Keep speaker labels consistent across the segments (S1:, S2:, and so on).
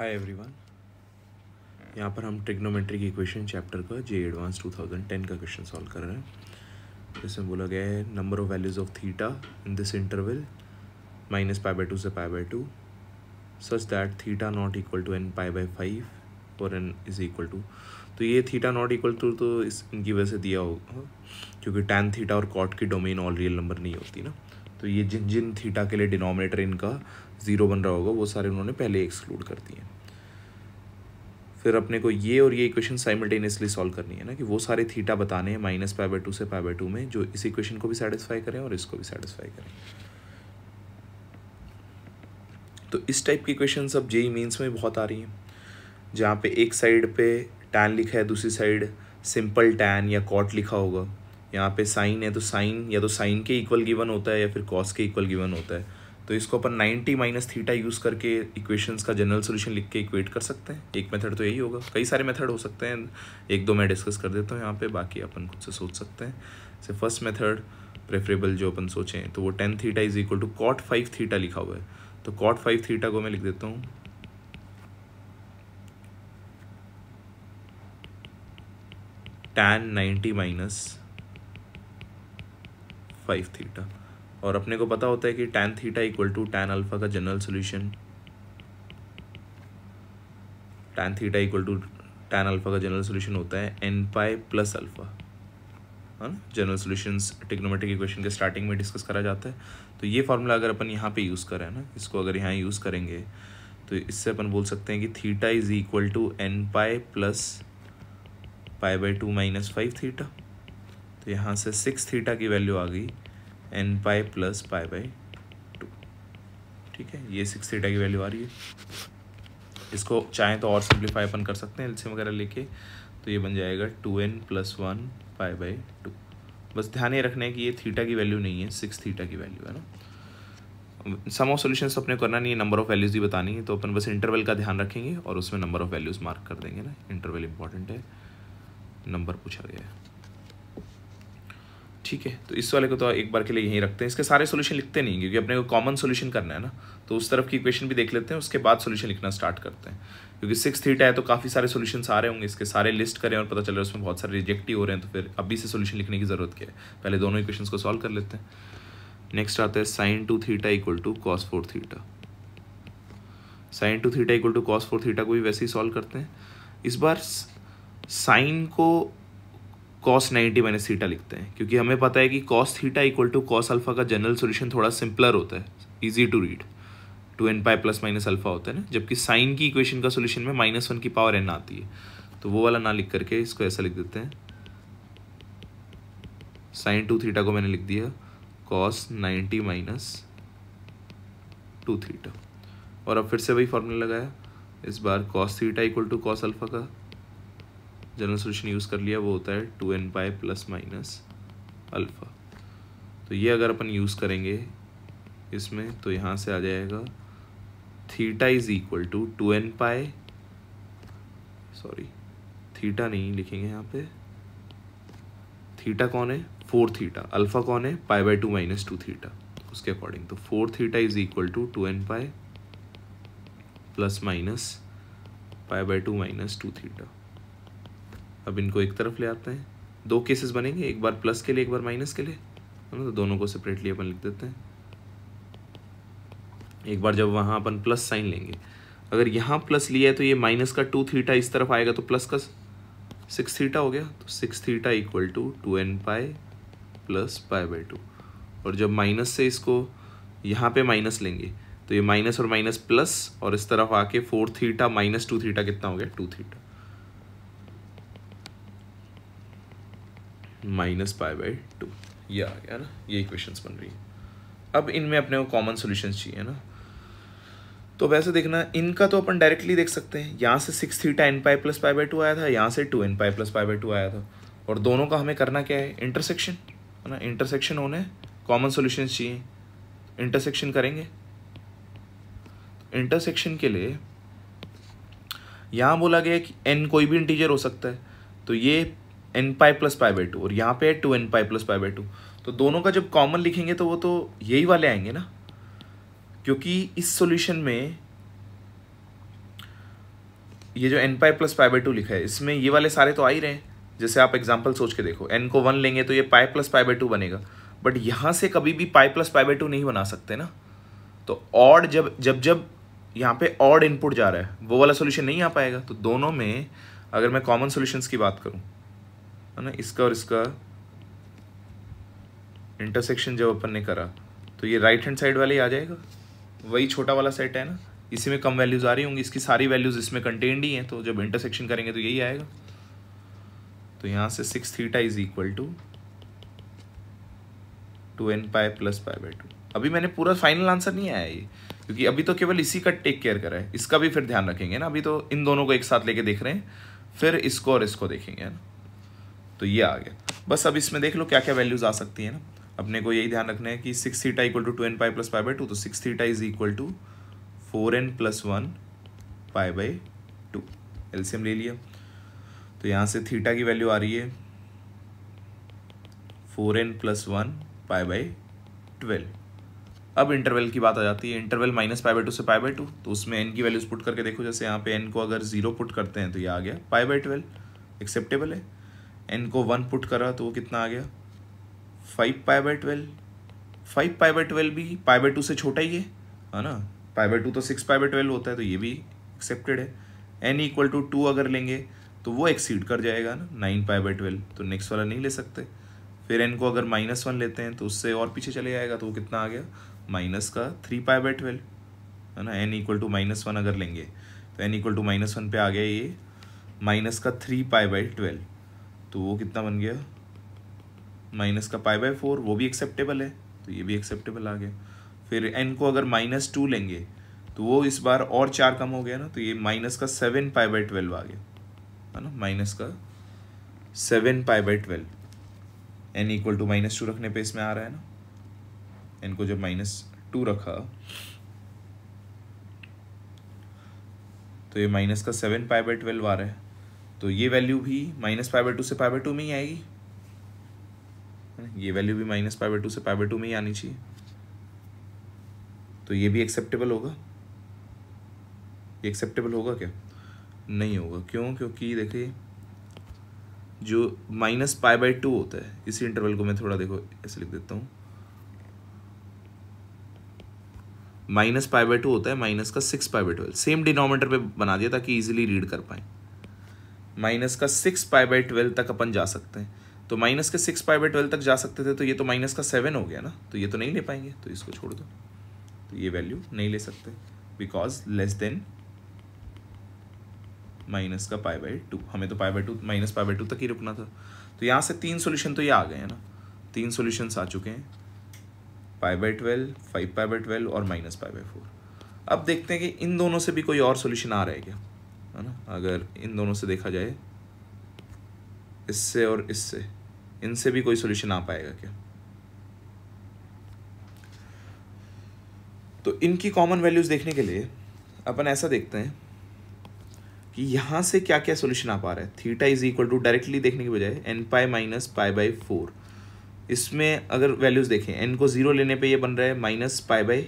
S1: Hi everyone, यहाँ पर हम ट्रिग्नोमेट्री की इक्वेशन चैप्टर का जे एडवांस 2010 का क्वेश्चन सॉल्व कर रहे हैं। इसमें बोला गया है number of values of theta in this interval -π/2 से π/2 such that theta not equal to n π/5 और n इज इक्वल टू, तो ये थीटा नॉट इक्वल टू तो इनकी वजह से दिया होगा क्योंकि टैन थीटा और कॉट की डोमेन ऑल रियल नंबर नहीं होती ना, तो ये जिन जिन थीटा के लिए डिनोमिनेटर इनका 0 बन रहा होगा वो सारे उन्होंने पहले एक्सक्लूड कर दिए। फिर अपने को ये और ये इक्वेशन साइमल्टेनियसली सॉल्व करनी है ना, कि वो सारे थीटा बताने हैं -π/2 से π/2 में जो इस इक्वेशन को भी सेटिस्फाई करें और इसको भी सेटिस्फाई करें। तो इस टाइप की इक्वेशन अब जेईई मेंस में बहुत आ रही हैं, जहाँ पे एक साइड पे टैन लिखा है, दूसरी साइड सिंपल टैन या कॉट लिखा होगा। यहाँ पे साइन है तो साइन या तो साइन के इक्वल गिवन होता है या फिर कॉस के इक्वल गिवन होता है। तो इसको अपन 90 - थीटा यूज़ करके इक्वेशंस का जनरल सोल्यूशन लिख के इक्वेट कर सकते हैं। एक मेथड तो यही होगा, कई सारे मेथड हो सकते हैं, एक दो मैं डिस्कस कर देता हूँ यहाँ पे, बाकी अपन खुद से सोच सकते हैं। जैसे फर्स्ट मेथड प्रेफरेबल जो अपन सोचें तो वो tan theta is equal to cot 5 theta लिखा हुआ है, तो cot 5 थीटा को मैं लिख देता हूँ tan 90 - 5 थीटा। और अपने को पता होता है कि tan theta equal to tan alpha का general solution, tan theta equal to tan alpha का जनरल सोल्यूशन होता है n π + अल्फा, है ना। जनरल सोल्यूशंस ट्रिग्नोमेट्रिक इक्वेशन के स्टार्टिंग में डिस्कस करा जाता है। तो ये फार्मूला अगर अपन यहाँ पे यूज़ करें ना, इसको अगर यहाँ यूज़ करेंगे तो इससे अपन बोल सकते हैं कि theta is equal to n π + π/2 - 5 theta. तो यहाँ से 6 थीटा की वैल्यू आ गई n π + π/2। ठीक है, ये 6 थीटा की वैल्यू आ रही है। इसको चाहें तो और सिंप्लीफाई अपन कर सकते हैं एलसीएम वगैरह लेके, तो ये बन जाएगा 2n + 1 π/2। बस ध्यान ये रखना है कि ये थीटा की वैल्यू नहीं है, 6 थीटा की वैल्यू है ना। सम ऑफ सॉल्यूशंस अपने करना नहीं है, नंबर ऑफ वैल्यूज़ ही बतानी है, तो अपन बस इंटरवल का ध्यान रखेंगे और उसमें नंबर ऑफ वैल्यूज़ मार्क कर देंगे ना। इंटरवल इंपॉर्टेंट है, नंबर पूछा गया है। ठीक है, तो इस वाले को तो एक बार के लिए यहीं रखते हैं। इसके सारे सोल्यूशन लिखते नहीं क्योंकि अपने को कॉमन सोल्यूशन करना है ना, तो उस तरफ की इक्वेशन भी देख लेते हैं, उसके बाद सोल्यूशन लिखना स्टार्ट करते हैं। क्योंकि 6 थीटा है तो काफ़ी सारे सोल्यूशन आ रहे होंगे, इसके सारे लिस्ट करें और पता चल रहा है उसमें बहुत सारे रिजेक्ट ही हो रहे हैं, तो फिर अभी से सोल्यूशन लिखने की ज़रूरत क्या है, पहले दोनों इक्वेशन को सॉल्व कर लेते हैं। नेक्स्ट आता है sin 2 theta equal to cos 4 theta. sin 2 theta equal to cos 4 theta को भी वैसे ही सॉल्व करते हैं। इस बार साइन को cos 90 - थीटा लिखते हैं, क्योंकि हमें पता है कि cos theta equal to cos alpha का जनरल सोल्यूशन थोड़ा सिंपलर होता है, easy to read, 2n π ± alpha होता है ना, जबकि साइन की इक्वेशन का सोल्यूशन में -1 की पावर n आती है। तो वो वाला ना लिख करके इसको ऐसा लिख देते हैं, sin 2 थीटा को मैंने लिख दिया cos 90 - 2 थीटा। और अब फिर से वही फॉर्मूला लगाया, इस बार cos theta equal to cos alpha का जनरल सोल्यूशन यूज़ कर लिया, वो होता है 2n π ± अल्फा। तो ये अगर अपन यूज़ करेंगे इसमें तो यहाँ से आ जाएगा theta is equal to 2n π, sorry theta नहीं लिखेंगे यहाँ पे, थीटा कौन है 4 थीटा, अल्फा कौन है π/2 - 2 थीटा, उसके अकॉर्डिंग। तो 4 theta is equal to 2n π ± π/2 - 2 theta. अब इनको एक तरफ ले आते हैं, दो केसेस बनेंगे, एक बार प्लस के लिए एक बार माइनस के लिए, है ना। तो दोनों को सेपरेटली अपन लिख देते हैं। एक बार जब वहाँ अपन प्लस साइन लेंगे, अगर यहाँ प्लस लिया है तो ये माइनस का 2 थीटा इस तरफ आएगा तो प्लस का 6 थीटा हो गया। तो 6 थीटा इक्वल टू 2n π + π/2। और जब माइनस से इसको यहाँ पे माइनस लेंगे तो ये माइनस और माइनस प्लस, और इस तरफ आके 4 थीटा - 2 थीटा कितना हो गया 2 थीटा -π/2, ये आ गया ना। ये इक्वेशंस बन रही है। अब इनमें अपने को कॉमन सॉल्यूशंस चाहिए ना, तो वैसे देखना इनका तो अपन डायरेक्टली देख सकते हैं, यहाँ से 6 थीटा n π + π/2 आया था, यहाँ से 2n π + पा/2 आया था, और दोनों का हमें करना क्या है इंटरसेक्शन, है ना। इंटरसेक्शन होने कॉमन सॉल्यूशंस चाहिए, इंटरसेक्शन करेंगे। इंटरसेक्शन के लिए यहाँ बोला गया कि n कोई भी इंटीजर हो सकता है, तो ये n π + π/2 और यहाँ पे 2n π + π/2, तो दोनों का जब कॉमन लिखेंगे तो वो तो यही वाले आएंगे ना, क्योंकि इस सॉल्यूशन में ये जो n pi plus pi by 2 लिखा है इसमें ये वाले सारे तो आ ही रहे हैं। जैसे आप एग्जांपल सोच के देखो, एन को 1 लेंगे तो ये पाई प्लस पाई बाई 2 बनेगा, बट यहाँ से कभी भी पाई प्लस पाई बाई 2 नहीं बना सकते ना। तो ऑड जब जब जब यहाँ पे ऑड इनपुट जा रहा है वो वाला सोल्यूशन नहीं आ पाएगा। तो दोनों में अगर मैं कॉमन सोल्यूशंस की बात करूँ, है ना, इसका और इसका इंटरसेक्शन जब अपन ने करा तो ये राइट हैंड साइड वाले ही आ जाएगा, वही छोटा वाला सेट है ना, इसी में कम वैल्यूज आ रही होंगी, इसकी सारी वैल्यूज इसमें कंटेन्ड ही हैं, तो जब इंटरसेक्शन करेंगे तो यही आएगा। तो यहाँ से 6 theta is equal to 2n pi plus pi by 2। अभी मैंने पूरा फाइनल आंसर नहीं आया ये, क्योंकि अभी तो केवल इसी का टेक केयर करा है, इसका भी फिर ध्यान रखेंगे ना। अभी तो इन दोनों को एक साथ लेके देख रहे हैं, फिर इसको और इसको देखेंगे, है ना। तो ये आ गया। बस अब इसमें देख लो क्या क्या वैल्यूज आ सकती है ना। अपने को यही ध्यान रखना है कि 6 theta equal to 2n pi plus pi by 2, तो 6 theta is equal to 4n plus 1 pi by 2। LCM ले लिया, तो यहाँ से थीटा की वैल्यू आ रही है 4n प्लस 1 पाई बाई 12। अब इंटरवल की बात आ जाती है। इंटरवल माइनस पाई बाई 2 से पाई बाई 2, तो उसमें n की वैल्यूज पुट करके देखो। जैसे यहाँ पे n को अगर 0 पुट करते हैं तो ये आ गया पाई बाई 12, एक्सेप्टेबल है। n को 1 पुट करा तो वो कितना आ गया 5 पाई बाई 12। 5 पाई बाई 12 भी पाई बाई 2 से छोटा ही है ना। पाई बाई 2 तो 6 पाई बाई 12 होता है, तो ये भी एक्सेप्टेड है। n इक्वल टू 2 अगर लेंगे तो वो एक्सीड कर जाएगा ना 9 पाई बाई 12, तो नेक्स्ट वाला नहीं ले सकते। फिर n को अगर -1 लेते हैं तो उससे और पीछे चले जाएगा, तो वो कितना आ गया माइनस का 3 पाई बाई 12, है ना। n इक्वल टू -1 अगर लेंगे तो n इक्वल टू -1 पे आ गया ये माइनस का 3 पाई बाई 12, तो वो कितना बन गया माइनस का पाई बाई 4, वो भी एक्सेप्टेबल है, तो ये भी एक्सेप्टेबल आ गया। फिर n को अगर -2 लेंगे तो वो इस बार और 4 कम हो गया ना, तो ये माइनस का 7 पाई बाई 12 आ गया, है ना। माइनस का 7 pi by 12, n equal to -2 रखने पे इसमें आ रहा है ना। n को जब -2 रखा तो ये माइनस का 7 पाई बाई 12 आ रहा है, तो ये वैल्यू भी माइनस पाई बाई 2 से पाई बाई 2 में ही आएगी। ये वैल्यू भी माइनस पाई बाई 2 से पाई बाई 2 में ही आनी चाहिए, तो ये भी एक्सेप्टेबल होगा। ये एक्सेप्टेबल होगा क्या? नहीं होगा। क्यों? क्योंकि देखिए जो माइनस पाई बाई 2 होता है, इसी इंटरवल को मैं थोड़ा देखो ऐसे लिख देता हूँ, माइनस पाई बाई 2 होता है माइनस का 6 पाई बाई 12। सेम डिनोमिनेटर पे बना दिया ताकि इजीली रीड कर पाए। माइनस का 6 पाई बाई 12 तक अपन जा सकते हैं, तो माइनस के 6 पाई बाई 12 तक जा सकते थे, तो ये तो माइनस का 7 हो गया ना, तो ये तो नहीं ले पाएंगे, तो इसको छोड़ दो। तो ये वैल्यू नहीं ले सकते बिकॉज लेस देन माइनस का पाई बाई 2। हमें तो पाई बाई 2 माइनस पाई बाई 2 तक ही रुकना था। तो यहाँ से 3 सोल्यूशन तो ये आ गए हैं ना, 3 सोल्यूशंस आ चुके हैं, पाई बाई 12, 5 पाई बाई 12 और माइनस पाई बाई 4। अब देखते हैं कि इन दोनों से भी कोई और सोल्यूशन आ रहा है क्या, है ना। अगर इन दोनों से देखा जाए, इससे और इससे, इनसे भी कोई सोल्यूशन आ पाएगा क्या। तो इनकी कॉमन वैल्यूज देखने के लिए अपन ऐसा देखते हैं कि यहाँ से क्या क्या सोल्यूशन आ पा रहा है। Theta is equal to directly देखने के बजाय n pi minus pi by 4, इसमें अगर वैल्यूज देखें n को 0 लेने पे ये बन रहा है माइनस पाई बाई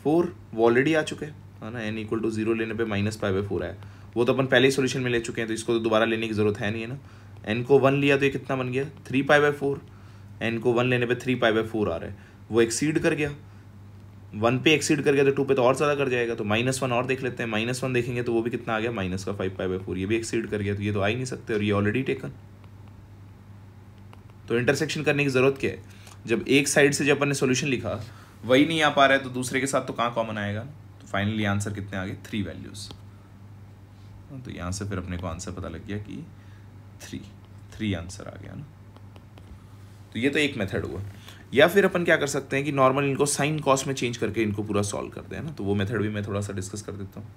S1: 4, वो ऑलरेडी आ चुके है ना। n इक्वल टू 0 लेने पे माइनस पाई बाई 4 आया, वो तो अपन पहले ही सोल्यूशन में ले चुके हैं, तो इसको तो दोबारा लेने की जरूरत है नहीं, है ना। n को 1 लिया तो ये कितना बन गया 3 पाई बाई 4, n को 1 लेने पे 3 पाई बाई 4 आ रहा है, वो एक्सीड कर गया, 1 पे एक्सीड कर गया तो 2 पे तो और ज़्यादा कर जाएगा। तो -1 और देख लेते हैं, -1 देखेंगे तो वो भी कितना आ गया माइनस का 5 पाई बाई 4, ये भी एक्सीड कर गया, तो ये तो आ ही नहीं सकते, और ये ऑलरेडी टेकन। तो इंटरसेक्शन करने की जरूरत क्या है, जब एक साइड से जब अपन ने सोल्यूशन लिखा वही नहीं आ पा रहा है, तो दूसरे के साथ तो कहाँ कॉमन आएगा। तो फाइनली आंसर कितने आ गए 3 वैल्यूज। तो यहाँ से फिर अपने को आंसर पता लग गया कि 3 आंसर आ गया ना। तो ये तो एक मेथड हुआ। या फिर अपन क्या कर सकते हैं कि नॉर्मल इनको साइन कॉस में चेंज करके इनको पूरा सॉल्व कर दें ना, तो वो मेथड भी मैं थोड़ा सा डिस्कस कर देता हूँ।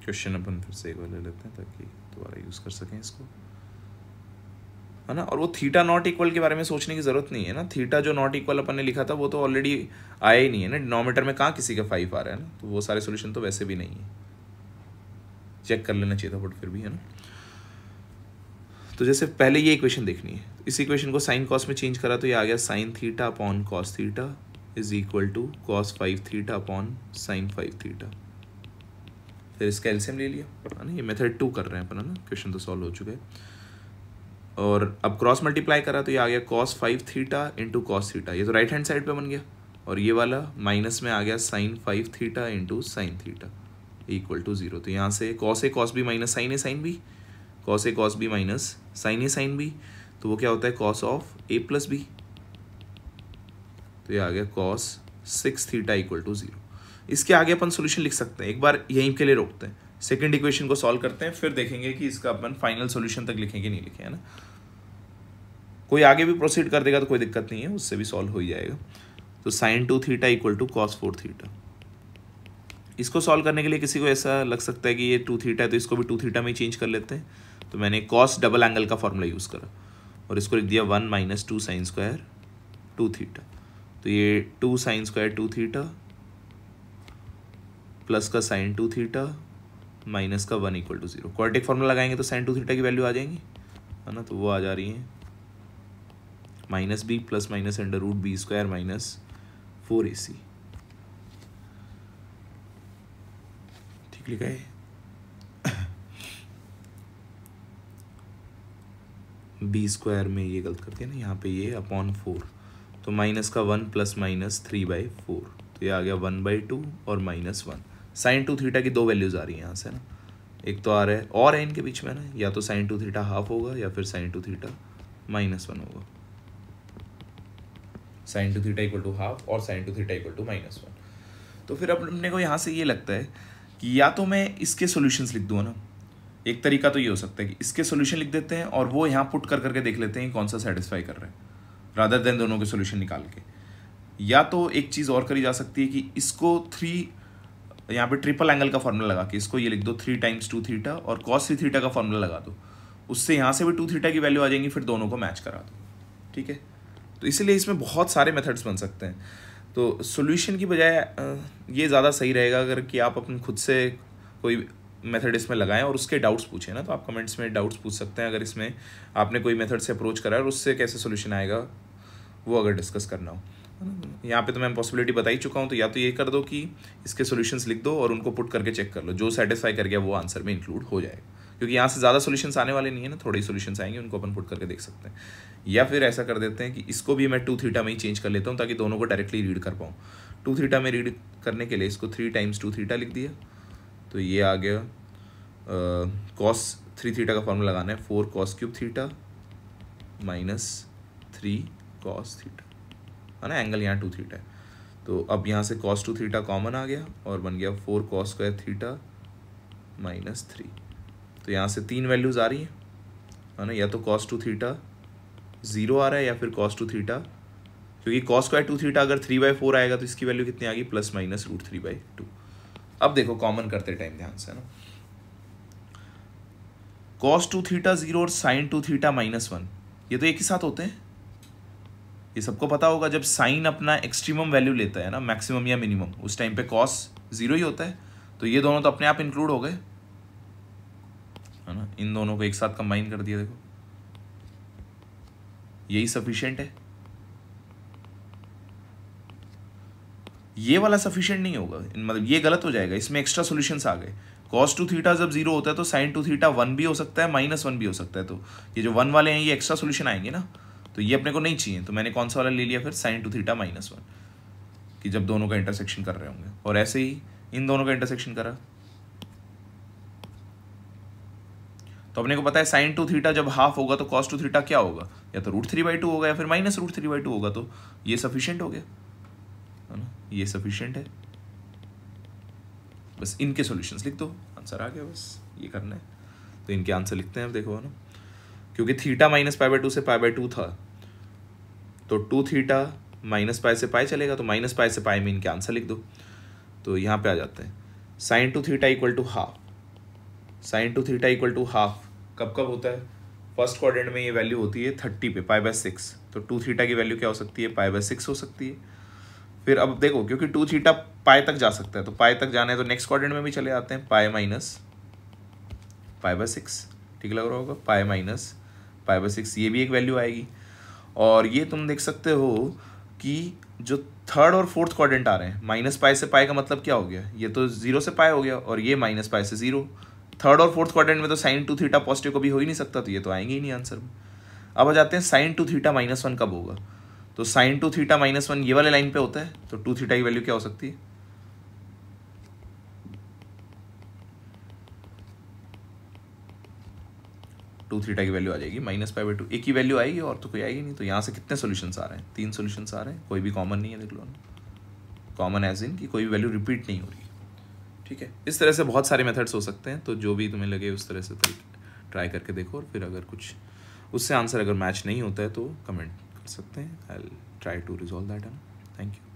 S1: क्वेश्चन अपन फिर से एक बार ले लेते हैं ताकि दोबारा यूज कर सकें इसको, है ना। और वो थीटा नॉट इक्वल के बारे में सोचने की जरूरत नहीं है ना। थीटा जो नॉट इक्वल अपन ने लिखा था वो तो ऑलरेडी आया ही नहीं है ना, डिनोमिनेटर में कहाँ किसी का 5 आ रहा है ना, तो वो सारे सोल्यूशन तो वैसे भी नहीं है, चेक कर लेना चाहिए था, बट फिर भी, है ना। तो जैसे पहले ये इक्वेशन देखनी है, इस इक्वेशन को साइन कॉस में चेंज करा तो ये आ गया sine theta upon cos theta is equal to cos 5 theta upon sine 5 theta. फिर इसका एलसीएम ले लिया है ना, ये मेथड 2 कर रहे हैं अपन, है ना, क्वेश्चन तो सॉल्व हो चुका है। और अब क्रॉस मल्टीप्लाई करा तो ये आ गया cos 5 theta into cos theta, ये तो राइट हैंड साइड पे बन गया, और ये वाला माइनस में आ गया sine 5 theta into sine theta equal to 0। तो यहाँ से cos A cos B minus sine A sine B, cos A cos B minus sine A sine B, तो वो क्या होता है cos of A plus B, तो ये आ गया कॉस 6 थीटा इक्वल टू 0। इसके आगे अपन सोल्यूशन लिख सकते हैं, एक बार यहीं के लिए रोकते हैं, सेकंड इक्वेशन को सॉल्व करते हैं, फिर देखेंगे कि इसका अपन फाइनल सोल्यूशन तक लिखेंगे नहीं लिखे, है ना। कोई आगे भी प्रोसीड कर देगा तो कोई दिक्कत नहीं है, उससे भी सॉल्व हो ही जाएगा। तो sine 2 theta equal to cos 4 theta, इसको सॉल्व करने के लिए किसी को ऐसा लग सकता है कि ये 2 थीटा है तो इसको भी 2 थीटा में ही चेंज कर लेते हैं, तो मैंने कॉस डबल एंगल का फॉर्मूला यूज़ करा और इसको लिख दिया 1 माइनस 2 साइन स्क्वायर 2 थीटा, तो ये 2 साइन स्क्वायर 2 थीटा प्लस का साइन 2 थीटा माइनस का 1 इक्वल टू 0। क्वाड्रेटिक फॉर्मूला लगाएंगे तो साइन 2 थीटा की वैल्यू आ जाएंगी, है ना, तो वो आ जा रही है minus B plus minus under root B square minus 4ac, ठीक लिखा है। बी स्क्वायर में ये गलत करते हैं ना, यहाँ पे ये अपॉन 4, तो माइनस का 1 प्लस माइनस 3/4, तो ये आ गया 1/2 और माइनस 1। साइन 2 थीटा की दो वैल्यूज आ रही हैं यहाँ से ना, एक तो आ रहा है और है इनके बीच में ना, या तो साइन 2 थीटा हाफ होगा या फिर साइन 2 थीटा -1 होगा, sine 2 theta equal to half और साइन 2 थीटा इक्वल टू -1। तो फिर अब अपने को यहाँ से ये लगता है कि या तो मैं इसके सॉल्यूशंस लिख दूँ ना, एक तरीका तो ये हो सकता है कि इसके सॉल्यूशन लिख देते हैं और वो यहाँ पुट कर करके देख लेते हैं कौन सा सेटिस्फाई कर रहा है, रादर देन दोनों के सॉल्यूशन निकाल के। या तो एक चीज़ और करी जा सकती है कि इसको 3 यहाँ पे ट्रिपल एंगल का फॉर्मूला लगा के इसको ये लिख दो 3 टाइम्स 2 थीटा और कॉस 3 थीटा का फॉर्मूला लगा दो, उससे यहाँ से भी 2 थीटा की वैल्यू आ जाएंगी, फिर दोनों को मैच करा दो, ठीक है। तो इसीलिए इसमें बहुत सारे मेथड्स बन सकते हैं, तो सॉल्यूशन की बजाय ये ज़्यादा सही रहेगा अगर कि आप अपन खुद से कोई मेथड इसमें लगाएं और उसके डाउट्स पूछें ना, तो आप कमेंट्स में डाउट्स पूछ सकते हैं अगर इसमें आपने कोई मेथड से अप्रोच करा है और उससे कैसे सॉल्यूशन आएगा वो अगर डिस्कस करना हो। यहाँ पे तो मैं पॉसिबिलिटी बता ही चुका हूँ, तो या तो ये कर दो कि इसके सॉल्यूशंस लिख दो और उनको पुट करके चेक कर लो, जो सेटिस्फाई कर गया वो आंसर में इंक्लूड हो जाएगा, क्योंकि यहाँ से ज़्यादा सॉल्यूशंस आने वाले नहीं है ना, थोड़े ही सॉल्यूशंस आएंगे, उनको अपन पुट करके देख सकते हैं। या फिर ऐसा कर देते हैं कि इसको भी मैं 2 थीटा में ही चेंज कर लेता हूँ ताकि दोनों को डायरेक्टली रीड कर पाऊँ। 2 थीटा में रीड करने के लिए इसको 3 टाइम्स 2 थीटा लिख दिया, तो ये आ गया कॉस 3 थीटा का फॉर्मूला लगाना है 4 cos cube theta minus 3 cos theta, है ना, एंगल यहाँ 2 थीटा है, तो अब यहाँ से cos 2 थीटा कॉमन आ गया और बन गया 4 cos स्क्वायर थीटा -3। तो यहाँ से 3 वैल्यूज़ आ रही हैं, है ना, या तो cos 2 थीटा 0 आ रहा है या फिर cos 2 थीटा, क्योंकि cos स्क्वायर 2 थीटा अगर 3/4 आएगा तो इसकी वैल्यू कितनी आ गई ±√3/2। अब देखो कॉमन करते टाइम ध्यान से, है ना, cos 2 थीटा 0 और sin 2 थीटा -1 ये तो एक ही साथ होते हैं, ये सबको पता होगा। जब साइन अपना एक्सट्रीमम वैल्यू लेता है ना, मैक्सिमम या मिनिमम, उस टाइम पे कॉस 0 ही होता है, तो ये दोनों तो अपने आप इंक्लूड हो गए, है ना, इन दोनों को एक साथ कंबाइन कर दिया, देखो यही सफिशिएंट है। ये वाला सफिशिएंट नहीं होगा, मतलब ये गलत हो जाएगा, इसमें एक्स्ट्रा सॉल्यूशंस आ गए। cos 2 थीटा जब 0 होता है तो sin 2 थीटा 1 भी हो सकता है -1 भी हो सकता है, तो ये जो 1 वाले हैं ये एक्स्ट्रा सॉल्यूशन आएंगे ना, तो ये अपने को नहीं चाहिए, तो मैंने कौन सा वाला ले लिया फिर sin 2 थीटा -1, कि जब दोनों का इंटरसेक्शन कर रहे होंगे, और ऐसे ही इन दोनों का इंटरसेक्शन करा तो अपने को पता है sin 2 थीटा जब हाफ होगा तो cos 2 थीटा क्या होगा, या तो √3/2 होगा या फिर -√3/2 होगा, तो ये सफिशिएंट हो गया, है ना, ये सफिशिएंट है। बस इनके सॉल्यूशंस लिख दो, आंसर आ गया, बस ये करना है। तो इनके आंसर लिखते हैं, अब देखो, है ना, क्योंकि थीटा -π/2 से π/2 था, तो 2 थीटा -π से π चलेगा, तो -π से π में इनके आंसर लिख दो। तो यहाँ पे आ जाते हैं sin 2 theta equal to half, sin 2 theta equal to half कब कब होता है, फर्स्ट क्वाड्रेंट में ये वैल्यू होती है 30 पे π/6, तो 2 थीटा की वैल्यू क्या हो सकती है, π/6 हो सकती है। फिर अब देखो क्योंकि 2 थीटा पाई तक जा सकता है, तो पाई तक जाना है तो नेक्स्ट क्वाड्रेंट में भी चले आते हैं, π - π/6, ठीक लग रहा होगा, π - π/6 ये भी एक वैल्यू आएगी। और ये तुम देख सकते हो कि जो थर्ड और फोर्थ क्वाड्रेंट आ रहे हैं, -π से π का मतलब क्या हो गया, ये तो 0 से π हो गया और ये -π से 0। थर्ड और फोर्थ क्वाड्रेंट में तो sin 2 थीटा पॉजिटिव कभी हो ही नहीं सकता, तो ये तो आएंगे ही नहीं आंसर में। अब आ जाते हैं sin 2 थीटा -1 कब होगा, तो sin 2 थीटा -1 ये वाले लाइन पे होता है, तो 2 थीटा की वैल्यू क्या हो सकती है, 2 थीटा की वैल्यू आ जाएगी -π/2, एक ही वैल्यू आएगी और तो कोई आएगी नहीं। तो यहाँ से कितने सॉल्यूशंस आ रहे हैं, 3 सॉल्यूशंस आ रहे हैं, कोई भी कॉमन नहीं है, देख लो ना, कॉमन एज इन कि कोई भी वैल्यू रिपीट नहीं हो रही। ठीक है, इस तरह से बहुत सारे मेथड्स हो सकते हैं, तो जो भी तुम्हें लगे उस तरह से ट्राई करके देखो, और फिर अगर कुछ उससे आंसर अगर मैच नहीं होता है तो कमेंट कर सकते हैं, I will try to resolve that. Thank you.